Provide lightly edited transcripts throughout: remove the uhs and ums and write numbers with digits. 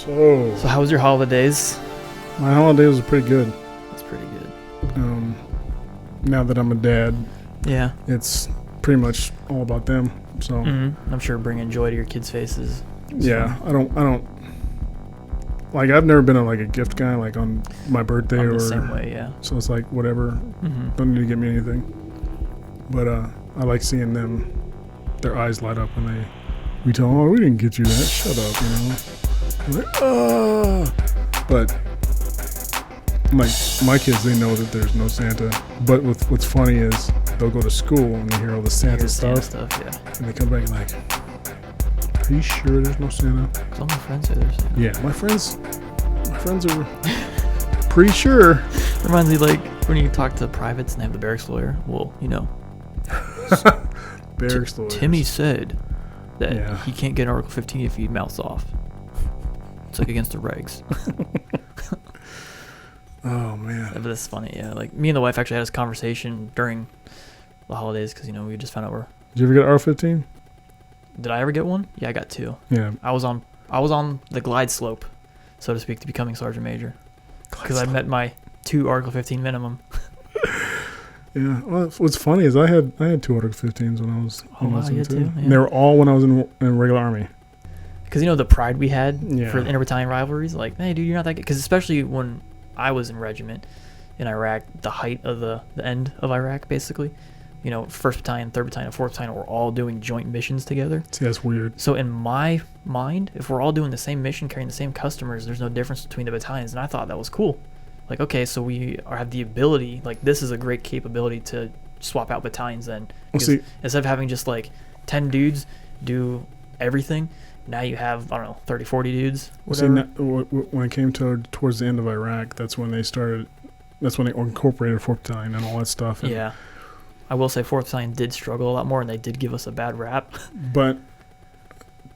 So how was your holidays? my holidays was pretty good. That's pretty good. Now that I'm a dad, Yeah. it's pretty much all about them. So I'm sure bringing joy to your kids' faces. yeah, I don't like. I've never been a gift guy like on my birthday I'm or the same way, yeah. so it's like whatever. Don't need to get me anything. But I like seeing them, their eyes light up when we tell them, oh, we didn't get you that. Shut up, I'm like, but my kids, they know that there's no Santa. But what's funny is they'll go to school and they hear all the Santa stuff, Yeah. and they come back and like, are you sure there's no Santa? Some of my friends say there's Santa. Yeah, my friends are pretty sure. Reminds me like when you talk to privates and they have the barracks lawyer. Well, Barracks lawyers. Timmy said that Yeah. he can't get Article 15 if he mouths off. It's like against the regs. Oh man. But that's funny, yeah. Like me and the wife actually had this conversation during the holidays because we just found out Did you ever get R15? Did I ever get one? Yeah, I got two. Yeah. I was on the glide slope, so to speak, to becoming sergeant major because I met my 2 Article 15 minimum. Yeah. Well, what's funny is I had 2 Article 15s when I was Oh, wow, you had too. two? Yeah. And they were all when I was in regular army. Because the pride we had Yeah. for the inter-battalion rivalries, like, hey, dude, you're not that good. Because especially when I was in regiment in Iraq, the height of the end of Iraq, basically, 1st Battalion, 3rd Battalion, 4th Battalion were all doing joint missions together. See, that's weird. So in my mind, if we're all doing the same mission, carrying the same customers, there's no difference between the battalions. And I thought that was cool. Like, okay, so we have the ability, like, this is a great capability to swap out battalions then. Well, see, Instead of having just, 10 dudes do everything, now you have, 30, 40 dudes. see, when it came towards the end of Iraq, that's when they incorporated 4th Battalion and all that stuff. And, Yeah. I will say 4th Battalion did struggle a lot more, and they did give us a bad rap. But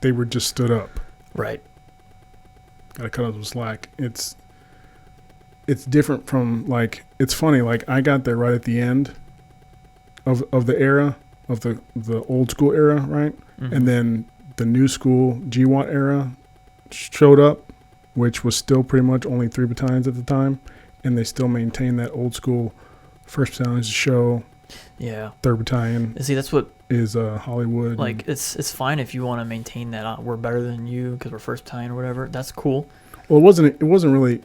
they were just stood up. Right. Gotta cut out some slack. It's different from, it's funny, I got there right at the end of the era, of the old school era, right? Mhm. And then the new school GWAT era showed up, which was still pretty much only 3 battalions at the time, and they still maintained that old school 1st Battalion's show, Yeah. 3rd Battalion And see, that's what, is Hollywood. it's fine if you want to maintain that we're better than you because we're 1st Battalion or whatever. That's cool. Well, it wasn't really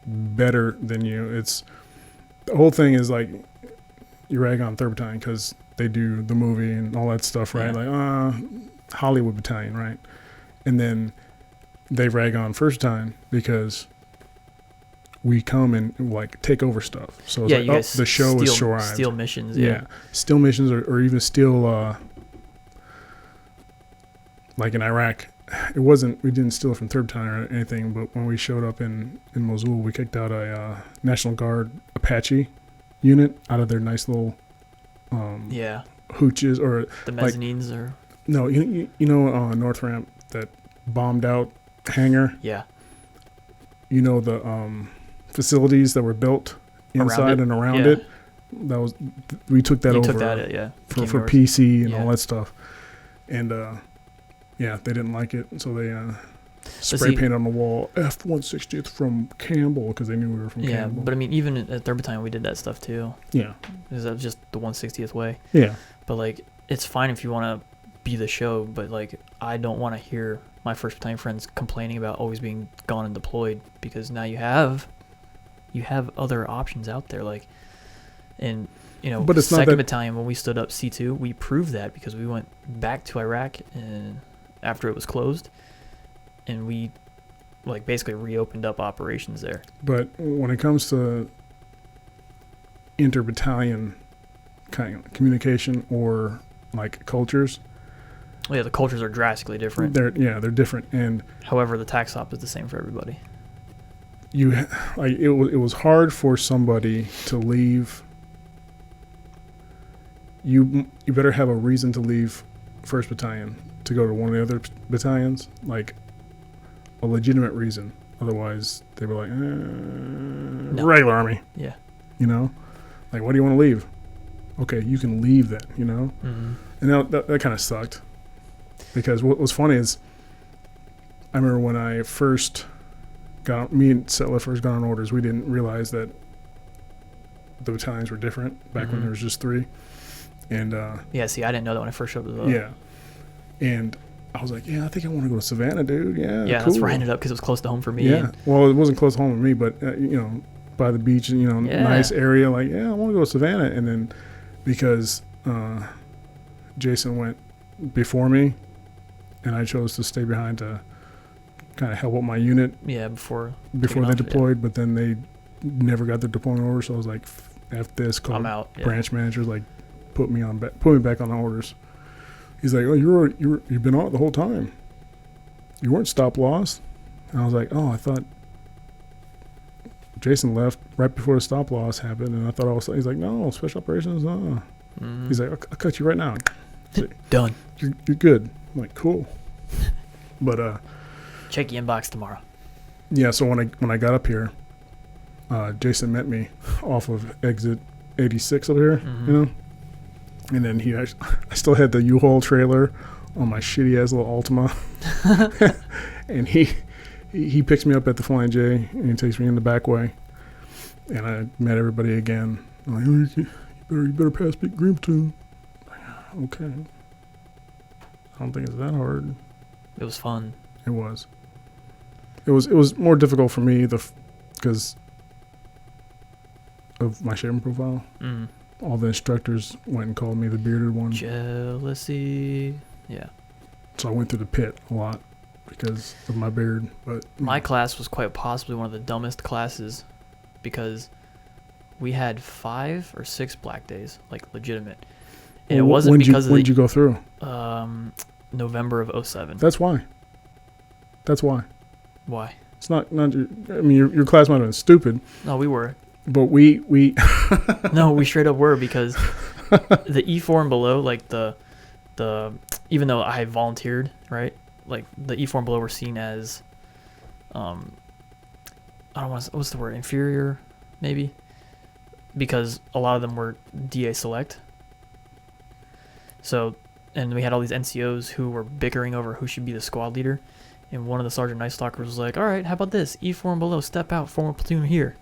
better than you. It's the whole thing is you rag on 3rd Battalion because they do the movie and all that stuff, right? Yeah. Hollywood Battalion, right? And then they rag on 1st Battalion because we come and take over stuff. So it's Yeah, you guys the show is short. steal missions. Yeah, steal missions or even steal. Like in Iraq, we didn't steal it from 3rd Battalion or anything, but when we showed up in Mosul, we kicked out a National Guard Apache unit out of their nice little Yeah. hooches or The mezzanines are. no, North Ramp, that bombed out hangar. Yeah. The facilities that were built inside and around Yeah. it. We took that You over took that, yeah. for Became yours. PC and Yeah. all that stuff. And they didn't like it, so they spray see- painted on the wall F-160th from Campbell because they knew we were from Yeah, Campbell. but even at 3rd Battalion, we did that stuff too. Yeah, Because that was just the 160th way. yeah. But it's fine if you want to be the show, but I don't want to hear my 1st Battalion friends complaining about always being gone and deployed because now you have other options out there. But it's not 2nd that Battalion, when we stood up C2, we proved that because we went back to Iraq and after it was closed, and we basically reopened up operations there. But when it comes to inter-battalion kind of communication or cultures, Well, yeah, the cultures are drastically different. they're different, and However, the tax op is the same for everybody. it was hard for somebody to leave. You better have a reason to leave 1st Battalion to go to one of the other battalions, a legitimate reason. Otherwise, they were like, regular army. Yeah. Why do you want to leave? Okay, you can leave then, Mm-hmm. And that kind of sucked. Because what was funny is, I remember when I first me and Settler first got on orders, we didn't realize that the battalions were different back when there was just 3. And yeah, see, I didn't know that when I first showed up. yeah, and I was like, yeah, I think I want to go to Savannah, dude. Yeah, yeah, cool. That's where I ended up because it was close to home for me. Yeah, and- well, it wasn't close to home with me, but by the beach and Yeah. nice area. Like, yeah, I want to go to Savannah, and then because Jason went before me, and I chose to stay behind to kind of help out my unit yeah, before they taking off, deployed, but then they never got their deployment order, so I was like, F this, called I'm out. Yeah. branch managers, like, put me back on the orders. He's like, oh, you've been out the whole time. You weren't stop loss. And I was like, oh, I thought Jason left right before the stop loss happened, and I thought he's like, no, special operations, no. He's like, I'll cut you right now. Done. You're good. I'm like, cool. But Check your inbox tomorrow. yeah, so when I got up here, Jason met me off of exit 86 up here, and then I still had the U-Haul trailer on my shitty ass little Altima, and he picks me up at the Flying J and he takes me in the back way, and I met everybody again. I'm like, oh, you better pass Big Green Platoon. Okay. I don't think it's that hard. It was fun. It was. It was more difficult for me because of my sharing profile. All the instructors went and called me the bearded one. Jealousy. Yeah. So I went through the pit a lot because of my beard. But My class was quite possibly one of the dumbest classes because we had 5 or 6 black days, like legitimate. And it wasn't because of when did you go through? November of 07. That's why. Why? It's not. I mean, your class might have been stupid, No, we were. but we No, we straight up were because the E4 and below, like the even though I volunteered, right? Like the E4 and below were seen as, I don't want to. What's the word? Inferior, maybe, because a lot of them were DA select. So, and we had all these NCOs who were bickering over who should be the squad leader. And one of the Sergeant Night Stalkers was like, all right, how about this? E4 and below, step out, form a platoon here.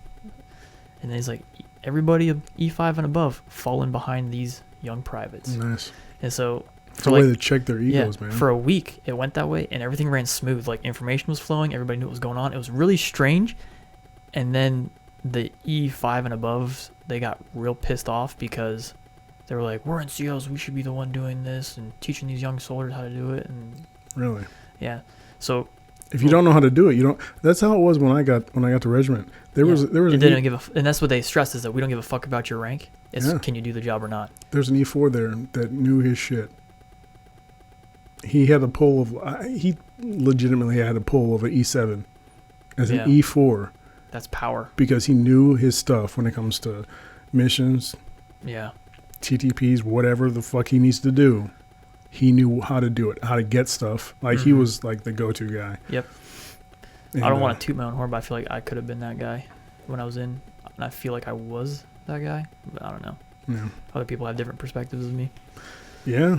And then he's like, everybody of E5 and above falling behind these young privates. nice. And so, It's a way to check their egos, man. for a week, it went that way, and everything ran smooth. Like, information was flowing, everybody knew what was going on. It was really strange. And then the E5 and above, they got real pissed off because they were like, we're NCOs, we should be the one doing this and teaching these young soldiers how to do it. And Really. yeah. So If you don't know how to do it, you don't. That's how it was when I got to regiment. There was it an didn't give and that's what they stressed is that we don't give a fuck about your rank. It's Yeah. can you do the job or not? there's an E4 there that knew his shit. He had a pull of. He legitimately had a pull of an E7 as Yeah. an E4 That's power. because he knew his stuff when it comes to missions, Yeah. TTPs, whatever the fuck he needs to do. He knew how to do it, how to get stuff. Like he was like the go-to guy. Yep. And, I don't want to toot my own horn, but I feel like I could have been that guy when I was in, and I feel like I was that guy, but I don't know. Yeah. Other people have different perspectives of me. Yeah.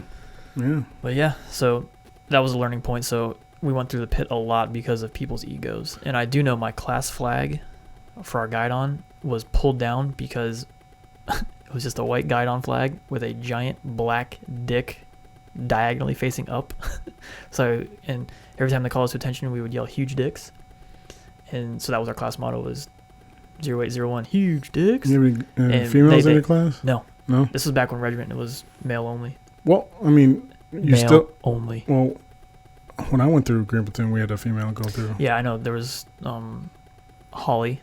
Yeah. But yeah, so that was a learning point. So we went through the pit a lot because of people's egos. And I do know my class flag for our guidon was pulled down because it was just a white guidon flag with a giant black dick diagonally facing up. So, and every time they called us to attention, we would yell huge dicks. And so that was our class motto was 0801 huge dicks. You have any And females in they- your class? No. No? This was back when regiment it was male only. Well, I mean, you Male still. only. Well, when I went through Green Platoon, we had a female go through. Yeah, I know. There was Holly.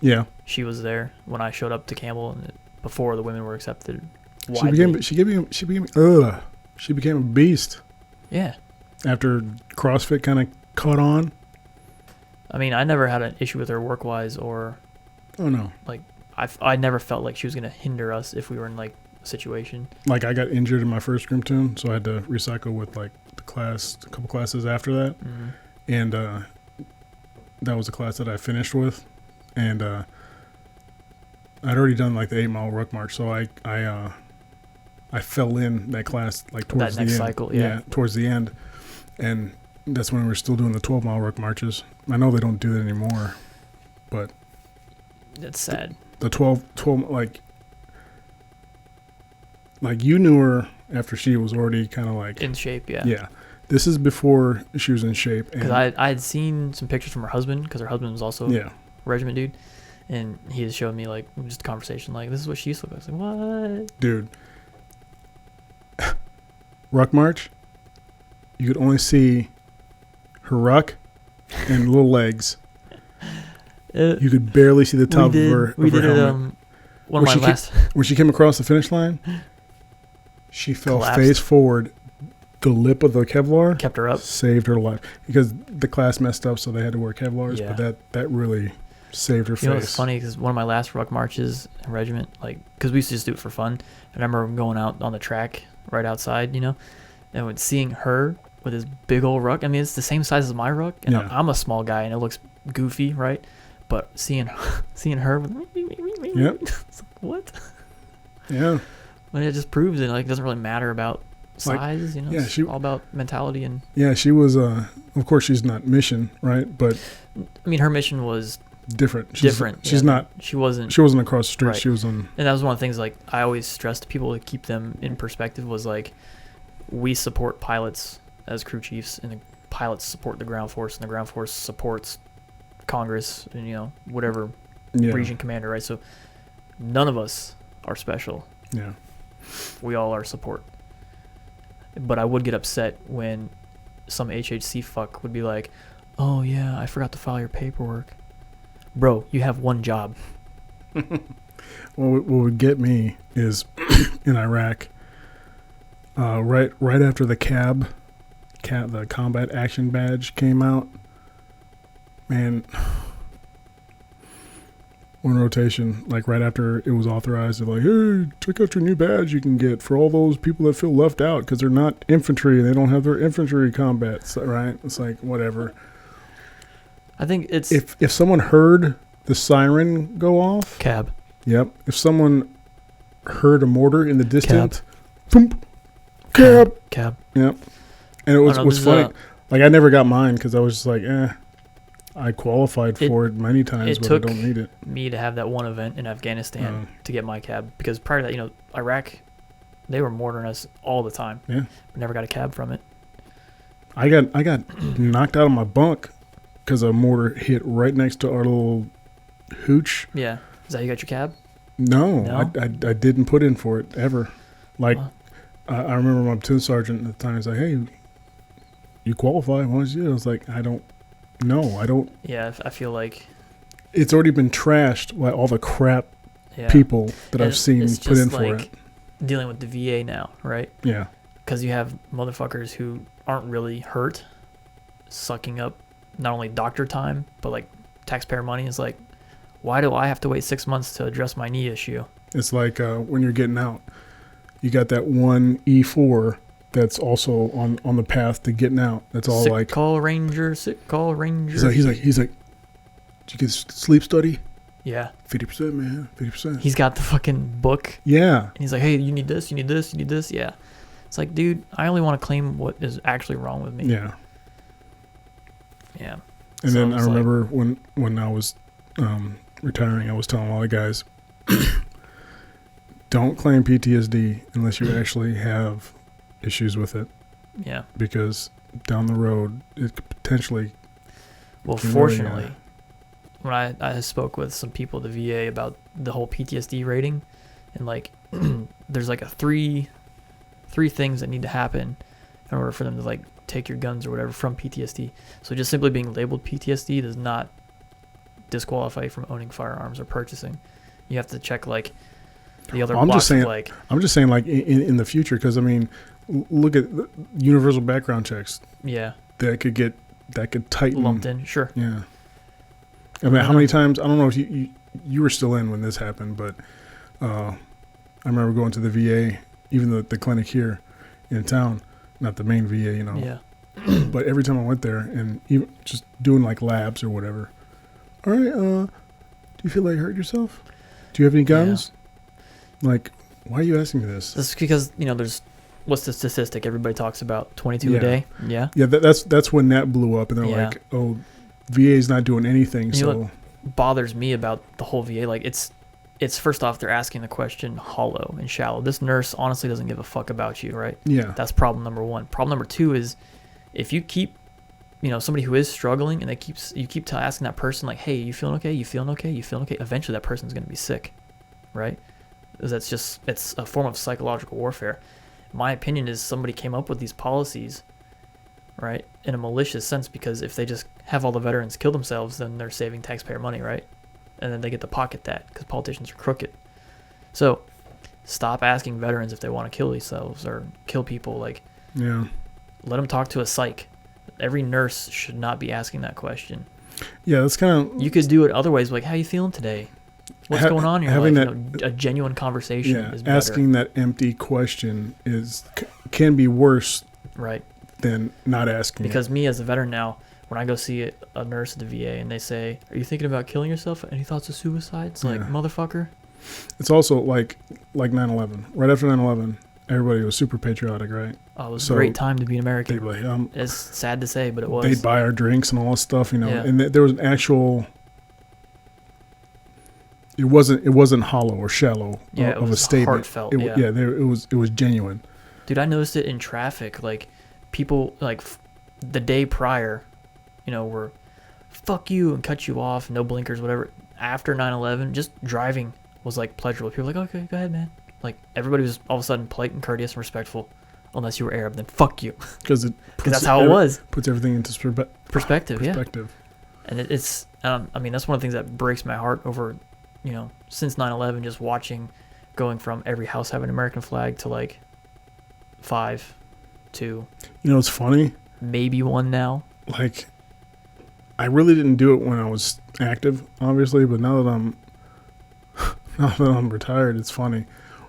Yeah. She was there when I showed up to Campbell, and before the women were accepted. She Widely. became a beast Yeah. after CrossFit kind of caught on. I mean, I never had an issue with her work-wise, or Oh no. I never felt like she was going to hinder us if we were in, like, a situation. Like I got injured in my first Green Platoon, so I had to recycle with like a couple classes after that. Mm-hmm. And that was a class that I finished with, and I'd already done like the 8 mile ruck march, so I fell in that class like towards That next the end. cycle, yeah. Towards the end, and that's when we were still doing the 12-mile ruck marches. I know they don't do that anymore, but That's sad. the 12 like you knew her after she was already kind of like In shape, yeah. yeah. This is before she was in shape. Because I had seen some pictures from her husband, because her husband was also yeah, a regiment dude, and he had showed me like just a conversation like, this is what she used to look like. I was like, what? dude. Ruck march, you could only see her ruck and little legs. You could barely see the top of her We did it. helmet. One of When my last. When she came across the finish line, she fell Collapsed. face forward. The lip of the Kevlar Kept her up. saved her life because the class messed up, so they had to wear Kevlars. Yeah. But that really saved her You know, face. it's funny because one of my last ruck marches in regiment, like, because we used to just do it for fun. And I remember going out on the track right outside, and when seeing her with this big old ruck. I mean, it's the same size as my ruck, and Yeah. I'm a small guy, and it looks goofy, right? But seeing her with Yep. it's like, what? Yeah. But it just proves it. Like, it doesn't really matter about Like, size, yeah, It's all about mentality. And Yeah, she was. Of course, she's not mission, right? But I mean, her mission was different. different. She's yeah. not. She wasn't. She wasn't across the street. Right. She was on. And that was one of the things, like, I always stress to people to keep them in perspective was, like, we support pilots as crew chiefs, and the pilots support the ground force, and the ground force supports Congress, and, whatever Yeah. region commander, right? So none of us are special. Yeah. We all are support. But I would get upset when some HHC fuck would be like, oh, yeah, I forgot to file your paperwork. Bro, you have one job. What would get me is in Iraq, right after the the combat action badge came out, man, one rotation, like right after it was authorized, they're like, hey, check out your new badge you can get for all those people that feel left out because they're not infantry and they don't have their infantry combat, right? It's like, whatever. I think it's If someone heard the siren go off, cab. yep. If someone heard a mortar in the distance, boom, cab. Cab. Yep. And it was I don't know, what's this is funny. Like I never got mine because I was just like, I qualified for it many times, it but I took don't need it. me to have that one event in Afghanistan to get my cab, because prior to that, Iraq, they were mortaring us all the time. Yeah. We never got a cab from it. I got knocked out of my bunk because a mortar hit right next to our little hooch. Yeah. Is that how you got your cab? No? I didn't put in for it ever. Like Wow. I remember my platoon sergeant at the time was like, "Hey, you qualify? Why don't you?" I was like, "I don't know. I don't." Yeah, I feel like It's already been trashed by all the crap yeah. people that And I've seen it's put in just for like it. dealing with the VA now, right? Yeah. Because you have motherfuckers who aren't really hurt, sucking up not only doctor time, but like taxpayer money. Is like, why do I have to wait 6 months to address my knee issue? It's like when you're getting out, you got that one E4 that's also on the path to getting out. That's all Sick like. call ranger, sick call ranger. He's like, did you get sleep study? Yeah. 50%, man. 50%. He's got the fucking book, Yeah. and he's like, hey, you need this, you need this, you need this. Yeah. It's like, dude, I only want to claim what is actually wrong with me. Yeah. Yeah. And So then I it's like- remember when I was retiring, I was telling all the guys, don't claim PTSD unless you actually have issues with it, Yeah. because down the road it could potentially. Well, can really, fortunately, when I spoke with some people at the VA about the whole PTSD rating, and like, there's like three things that need to happen in order for them to like take your guns or whatever from PTSD. So just simply being labeled PTSD does not disqualify you from owning firearms or purchasing. You have to check like the other I'm blocks just saying, of like, I'm just saying, like in the future, because I mean, look at the universal background checks yeah, that could tighten. lumped in. Sure. Yeah. I mean, how many times? I don't know if you were still in when this happened, but I remember going to the VA, even the clinic here in town, not the main VA, Yeah. But every time I went there, and even just doing like labs or whatever. All right, do you feel like you hurt yourself? Do you have any guns? Like, why are you asking me this? That's because, there's what's the statistic everybody talks about? 22 Yeah. a day. Yeah. Yeah, that's when that blew up, and they're Yeah. like, "Oh, VA's not doing anything." You know So what bothers me about the whole VA, like it's first off they're asking the question hollow and shallow. This nurse honestly doesn't give a fuck about you, right? yeah, That's problem number one. Problem number two is if you keep, somebody who is struggling and you keep asking that person like, hey, you feeling okay? You feeling okay? You feeling okay? Eventually that person's going to be sick, right? Because it's a form of psychological warfare. My opinion is somebody came up with these policies, right, in a malicious sense, because if they just have all the veterans kill themselves, then they're saving taxpayer money, right? And then they get to pocket that because politicians are crooked. So stop asking veterans if they want to kill themselves or kill people. Like, yeah, let them talk to a psych. Every nurse should not be asking that question. yeah. That's kind of You could do it other ways, like, how you feeling today? What's going on in your life? having A genuine conversation yeah. is better. Asking that empty question can be worse Right. than not asking. Because me as a veteran now, when I go see a nurse at the VA and they say, are you thinking about killing yourself? Any thoughts of suicide? It's like, Yeah. motherfucker. It's also like 9/11. Right after 9/11, everybody was super patriotic, right? Oh, it was So a great time to be an They'd American. be like, It's sad to say, but it was. they'd buy our drinks and all this stuff, Yeah. and there was an actual. It wasn't hollow or shallow Yeah, it of a was statement. heartfelt. It was genuine. Dude, I noticed it in traffic. Like, people, like, the day prior, were fuck you and cut you off, no blinkers, whatever. After 9/11, just driving was, like, pleasurable. People were like, okay, go ahead, man. Like, everybody was all of a sudden polite and courteous and respectful, unless you were Arab. Then fuck you. Because That's how it was. Puts everything into Perspective, yeah. perspective. And it's, I mean, that's one of the things that breaks my heart over, since 9/11, just watching, going from every house having an American flag to, like, 5 to It's funny. maybe 1 now. Like, I really didn't do it when I was active, obviously, but now that I'm retired, it's funny.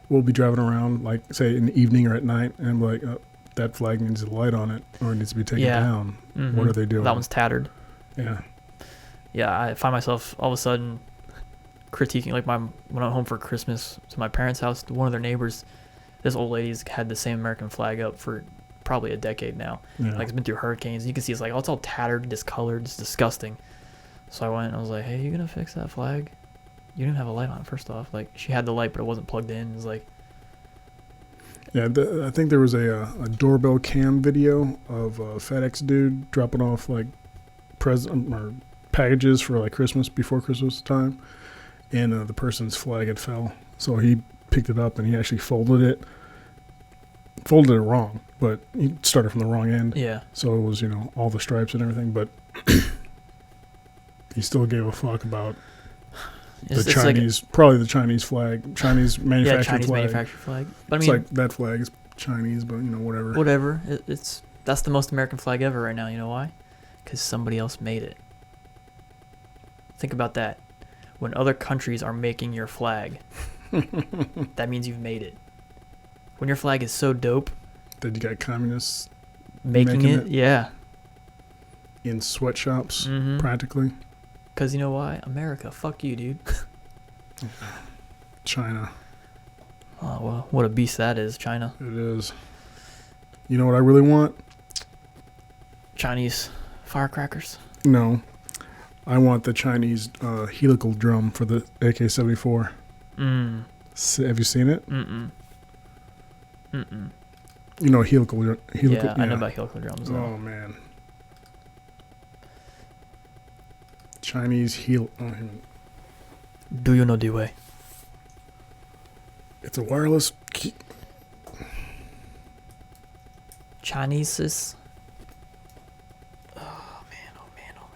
We'll be driving around, like, say, in the evening or at night, and I'm like, oh, that flag needs a light on it, or it needs to be taken Yeah. down. Mhm. What are they doing? That one's tattered. Yeah. Yeah, I find myself all of a sudden critiquing, like, when I'm home for Christmas to my parents' house, one of their neighbors, this old lady's had the same American flag up for probably a decade now. Yeah. Like, it's been through hurricanes. You can see it's like, oh, it's all tattered, discolored, it's disgusting. So I went and I was like, hey, you gonna fix that flag? You didn't have a light on it, first off. Like, she had the light, but it wasn't plugged in. It was like, Yeah, I think there was a doorbell cam video of a FedEx dude dropping off, like, present or packages for, like, before Christmas time, and the person's flag had fell. So he picked it up and he actually folded it wrong, but he started from the wrong end. yeah. So it was, all the stripes and everything, but he still gave a fuck about the It's Chinese, probably the Chinese flag, Chinese like, manufactured Chinese flag. manufactured flag. But I It's mean, like that flag is Chinese, but whatever. whatever. That's the most American flag ever right now. You know why? Because somebody else made it. Think about that. When other countries are making your flag, that means you've made it. When your flag is so dope, That you got communists making Making it, it. yeah. in sweatshops, Mm-hmm. practically. Because you know why? America, fuck you, dude. China, Oh, well, what a beast that is, China. it is. You know what I really want? Chinese firecrackers. No, I want the Chinese helical drum for the AK-74. Mm. Have you seen it? Mm-mm. Mm-mm. Helical. Yeah, I know about helical drums, though. Oh man, Chinese heel. Oh, hang on. Do you know the way? It's a wireless. Chinese. Oh man, oh man, oh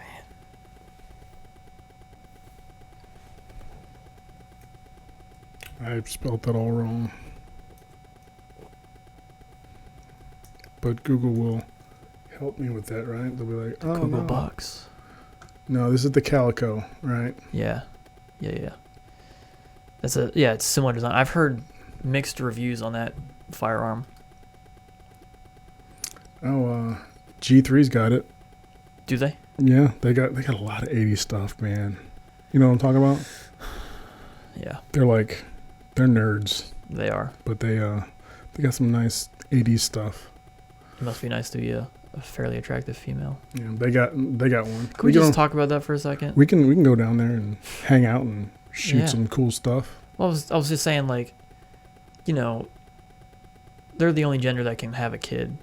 man. I spelled that all wrong. But Google will help me with that, right? They'll be like, oh, Google no. Box. No, this is the Calico, right? Yeah. Yeah. It's similar design. I've heard mixed reviews on that firearm. Oh, G3's got it. Do they? Yeah, they got a lot of 80s stuff, man. You know what I'm talking about? Yeah, They're nerds, they are. but they got some nice 80s stuff. It must be nice to be a fairly attractive female. Yeah, they got one. Can we just talk about that for a second? We can go down there and hang out and shoot some cool stuff. Well, I was just saying, like, you know, they're the only gender that can have a kid,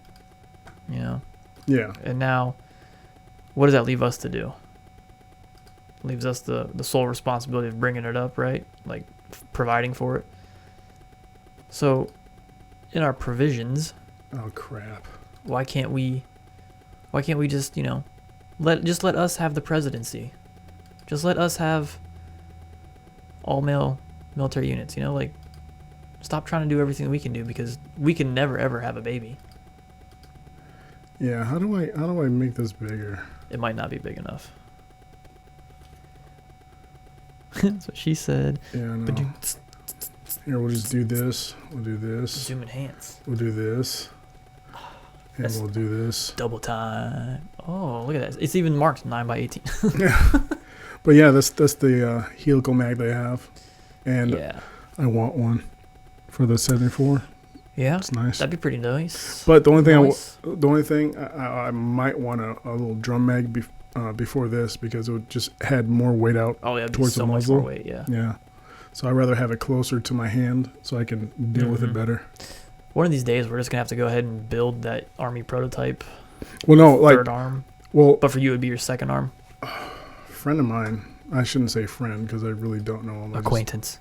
you know? Yeah. And now, what does that leave us to do? Leaves us the sole responsibility of bringing it up, right? Like, providing for it. So, in our provisions... Oh, crap. Why can't we just, you know, let us have the presidency? Just let us have all male military units, you know, like stop trying to do everything we can do because we can never ever have a baby. Yeah, how do I make this bigger? It might not be big enough. That's what she said. Yeah, I know. Here, we'll just do this. We'll do this. Zoom enhance. We'll do this. And That's we'll do this. Double time. Oh, look at that. It's even marked 9x18. Yeah. But yeah, that's the helical mag they have. And yeah. I want one for the 74. Yeah. It's nice. That'd be pretty nice. But the only thing I might want a little drum mag before this because it would just had more weight out towards so the much muzzle. more weight, yeah. Yeah. So I'd rather have it closer to my hand so I can deal with it better. One of these days, we're just gonna have to go ahead and build that Army prototype. Well, no, like third arm. Well, but for you, it'd be your second arm. Friend of mine. I shouldn't say friend because I really don't know him. Acquaintance.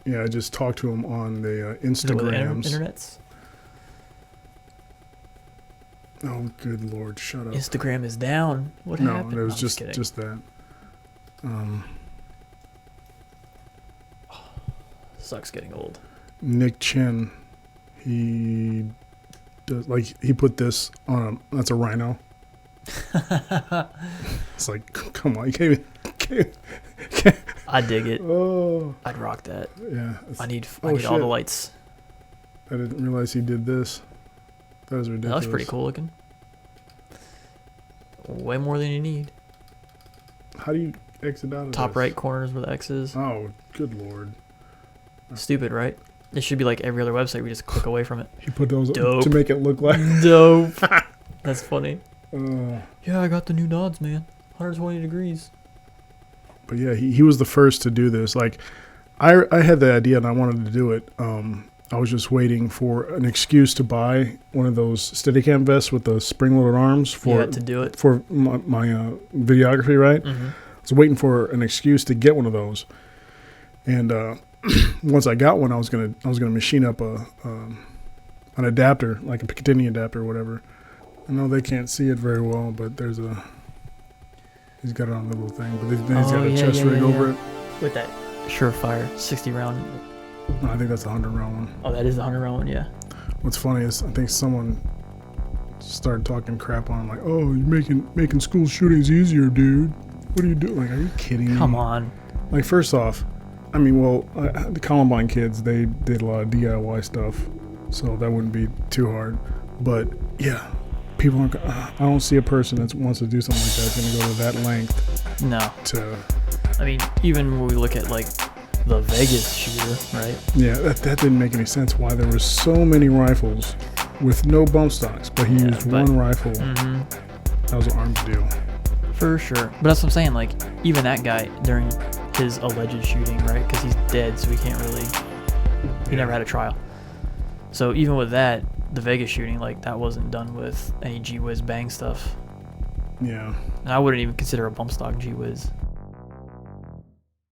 I just talked to him on the Instagrams. Internets. Oh, good Lord! Shut up. Instagram is down. What happened? No, it was just that. Sucks getting old. Nick Chen, he does he put this on that's a rhino. It's like, come on, you can't even. I dig it. Oh, I'd rock that. Yeah. I need all the lights. I didn't realize he did this. That was ridiculous. That was pretty cool looking. Way more than you need. How do you exit out of Top this? right corner is where the X is. Oh, good Lord. Stupid, right? It should be like every other website. We just click away from it. He put those Dope. to make it look like dope. That's funny. Yeah, I got the new nods, man. 120 degrees. But yeah, he was the first to do this. Like, I had the idea and I wanted to do it. I was just waiting for an excuse to buy one of those Steadicam vests with the spring-loaded arms to do it for my videography, right? Mm-hmm. I was waiting for an excuse to get one of those, and once I got one, I was gonna machine up an adapter, like a Picatinny adapter or whatever. I know they can't see it very well, but he's got it on the little thing, but then he's got a chest rig over it with that Surefire 60 round. No, I think that's the 100 round one. Oh, that is the 100 round one, yeah. What's funny is I think someone started talking crap on him, like, "Oh, you're making school shootings easier, dude. What are you doing?" Like, are you kidding me? Come on. Like, first off, I mean, the Columbine kids, they did a lot of DIY stuff, so that wouldn't be too hard. But yeah, people aren't. I don't see a person that wants to do something like that going to go to that length. No. I mean, even when we look at like the Vegas shooter, right? Yeah, that didn't make any sense. Why there were so many rifles with no bump stocks, but he used one rifle. Mm-hmm. That was an arms deal. For sure. But that's what I'm saying. Like, even that guy during his alleged shooting, right? Because he's dead, so he can't really. He never had a trial. So even with that, the Vegas shooting, like, that wasn't done with any G-Wiz bang stuff. Yeah. And I wouldn't even consider a bump stock G-Wiz.